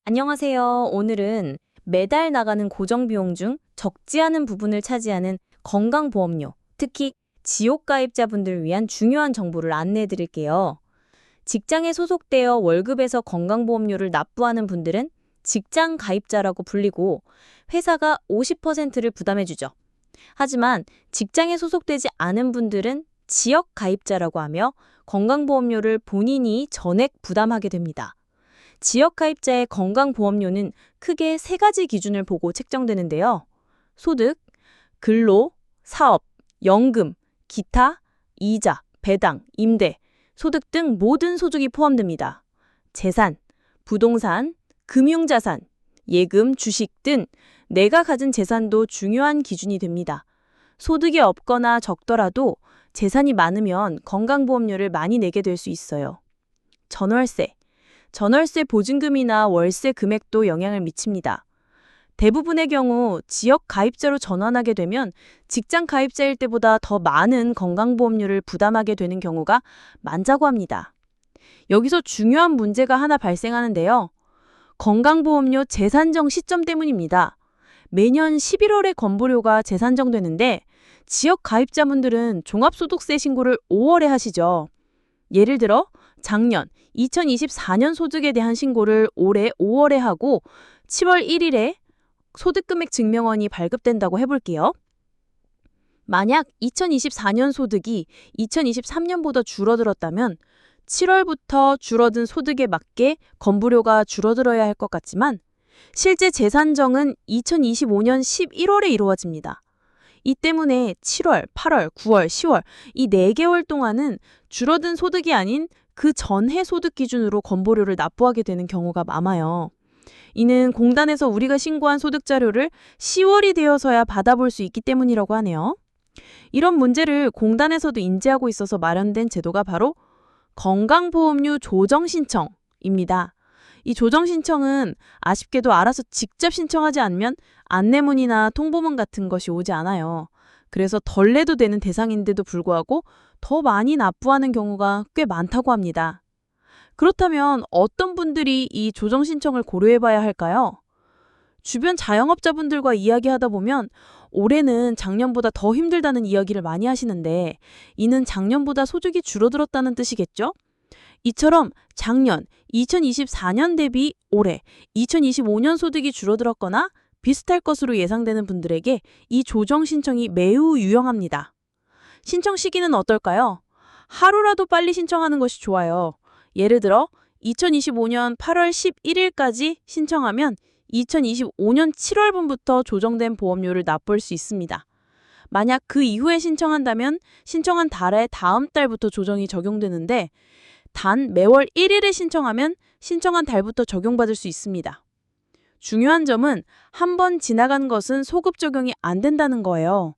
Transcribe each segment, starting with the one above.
안녕하세요. 오늘은 매달 나가는 고정비용 중 적지 않은 부분을 차지하는 건강보험료, 특히 지역가입자분들을 위한 중요한 정보를 안내해 드릴게요. 직장에 소속되어 월급에서 건강보험료를 납부하는 분들은 직장 가입자라고 불리고 회사가 50%를 부담해 주죠. 하지만 직장에 소속되지 않은 분들은 지역 가입자라고 하며 건강보험료를 본인이 전액 부담하게 됩니다. 지역 가입자의 건강보험료는 크게 세 가지 기준을 보고 책정되는데요. 소득, 근로, 사업, 연금, 기타, 이자, 배당, 임대, 소득 등 모든 소득이 포함됩니다. 재산, 부동산, 금융자산, 예금, 주식 등 내가 가진 재산도 중요한 기준이 됩니다. 소득이 없거나 적더라도 재산이 많으면 건강보험료를 많이 내게 될 수 있어요. 전월세 보증금이나 월세 금액도 영향을 미칩니다. 대부분의 경우 지역 가입자로 전환하게 되면 직장 가입자일 때보다 더 많은 건강보험료를 부담하게 되는 경우가 많다고 합니다. 여기서 중요한 문제가 하나 발생하는데요. 건강보험료 재산정 시점 때문입니다. 매년 11월에 건보료가 재산정되는데 지역 가입자분들은 종합소득세 신고를 5월에 하시죠. 예를 들어 작년 2024년 소득에 대한 신고를 올해 5월에 하고 7월 1일에 소득금액 증명원이 발급된다고 해볼게요. 만약 2024년 소득이 2023년보다 줄어들었다면 7월부터 줄어든 소득에 맞게 건보료가 줄어들어야 할 것 같지만 실제 재산정은 2025년 11월에 이루어집니다. 이 때문에 7월, 8월, 9월, 10월 이 4개월 동안은 줄어든 소득이 아닌 그 전해 소득 기준으로 건보료를 납부하게 되는 경우가 많아요. 이는 공단에서 우리가 신고한 소득 자료를 10월이 되어서야 받아볼 수 있기 때문이라고 하네요. 이런 문제를 공단에서도 인지하고 있어서 마련된 제도가 바로 건강보험료 조정신청입니다. 이 조정신청은 아쉽게도 알아서 직접 신청하지 않으면 안내문이나 통보문 같은 것이 오지 않아요. 그래서 덜 내도 되는 대상인데도 불구하고 더 많이 납부하는 경우가 꽤 많다고 합니다. 그렇다면 어떤 분들이 이 조정 신청을 고려해봐야 할까요? 주변 자영업자분들과 이야기하다 보면 올해는 작년보다 더 힘들다는 이야기를 많이 하시는데 이는 작년보다 소득이 줄어들었다는 뜻이겠죠? 이처럼 작년 2024년 대비 올해 2025년 소득이 줄어들었거나 비슷할 것으로 예상되는 분들에게 이 조정 신청이 매우 유용합니다. 신청 시기는 어떨까요? 하루라도 빨리 신청하는 것이 좋아요. 예를 들어 2025년 8월 11일까지 신청하면 2025년 7월분부터 조정된 보험료를 납부할 수 있습니다. 만약 그 이후에 신청한다면 신청한 달의 다음 달부터 조정이 적용되는데 단 매월 1일에 신청하면 신청한 달부터 적용받을 수 있습니다. 중요한 점은 한 번 지나간 것은 소급 적용이 안 된다는 거예요.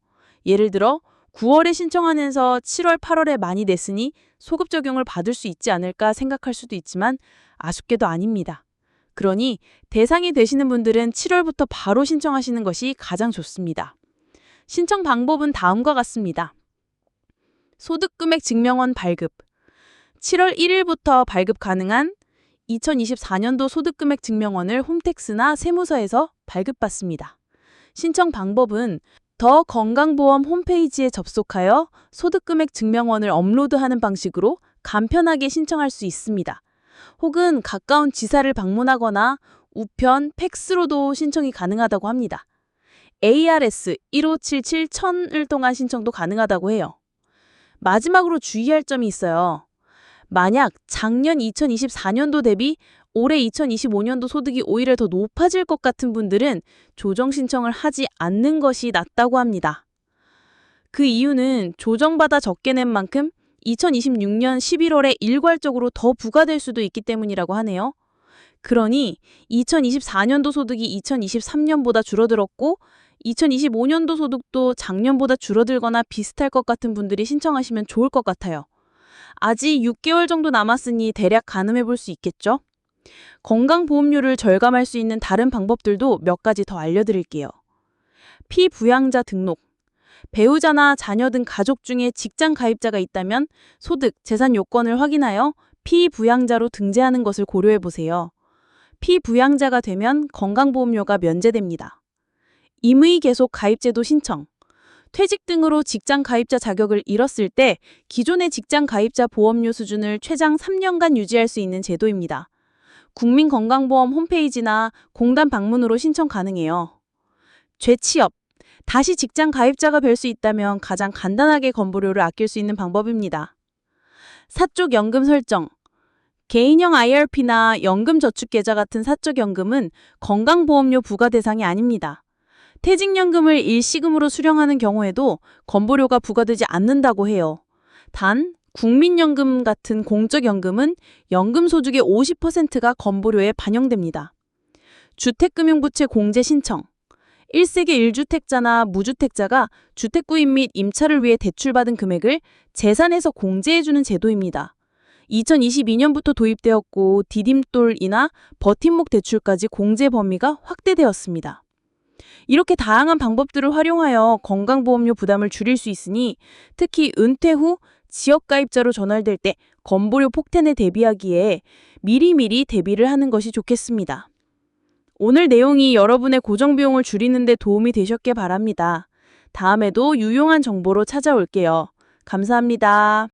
예를 들어 9월에 신청하면서 7월, 8월에 많이 냈으니 소급 적용을 받을 수 있지 않을까 생각할 수도 있지만 아쉽게도 아닙니다. 그러니 대상이 되시는 분들은 7월부터 바로 신청하시는 것이 가장 좋습니다. 신청 방법은 다음과 같습니다. 소득금액 증명원 발급 7월 1일부터 발급 가능한 2024년도 소득금액 증명원을 홈택스나 세무서에서 발급받습니다. 신청 방법은 더 건강보험 홈페이지에 접속하여 소득금액 증명원을 업로드하는 방식으로 간편하게 신청할 수 있습니다. 혹은 가까운 지사를 방문하거나 우편, 팩스로도 신청이 가능하다고 합니다. ARS 1577-1000을 통한 신청도 가능하다고 해요. 마지막으로 주의할 점이 있어요. 만약 작년 2024년도 대비 올해 2025년도 소득이 오히려 더 높아질 것 같은 분들은 조정 신청을 하지 않는 것이 낫다고 합니다. 그 이유는 조정받아 적게 낸 만큼 2026년 11월에 일괄적으로 더 부과될 수도 있기 때문이라고 하네요. 그러니 2024년도 소득이 2023년보다 줄어들었고 2025년도 소득도 작년보다 줄어들거나 비슷할 것 같은 분들이 신청하시면 좋을 것 같아요. 아직 6개월 정도 남았으니 대략 가늠해 볼 수 있겠죠? 건강보험료를 절감할 수 있는 다른 방법들도 몇 가지 더 알려드릴게요. 피부양자 등록. 배우자나 자녀 등 가족 중에 직장 가입자가 있다면 소득, 재산 요건을 확인하여 피부양자로 등재하는 것을 고려해 보세요. 피부양자가 되면 건강보험료가 면제됩니다. 임의 계속 가입제도 신청. 퇴직 등으로 직장 가입자 자격을 잃었을 때 기존의 직장 가입자 보험료 수준을 최장 3년간 유지할 수 있는 제도입니다. 국민건강보험 홈페이지나 공단 방문으로 신청 가능해요. 재취업. 다시 직장 가입자가 될 수 있다면 가장 간단하게 건보료를 아낄 수 있는 방법입니다. 사적 연금 설정. 개인형 IRP나 연금저축계좌 같은 사적 연금은 건강보험료 부과 대상이 아닙니다. 퇴직연금을 일시금으로 수령하는 경우에도 건보료가 부과되지 않는다고 해요. 단, 국민연금 같은 공적연금은 연금소득의 50%가 건보료에 반영됩니다. 주택금융부채 공제 신청. 1세계 1주택자나 무주택자가 주택구입 및 임차를 위해 대출받은 금액을 재산에서 공제해주는 제도입니다. 2022년부터 도입되었고 디딤돌이나 버팀목 대출까지 공제 범위가 확대되었습니다. 이렇게 다양한 방법들을 활용하여 건강보험료 부담을 줄일 수 있으니 특히 은퇴 후 지역가입자로 전환될 때 건보료 폭탄에 대비하기에 미리미리 대비를 하는 것이 좋겠습니다. 오늘 내용이 여러분의 고정비용을 줄이는 데 도움이 되셨길 바랍니다. 다음에도 유용한 정보로 찾아올게요. 감사합니다.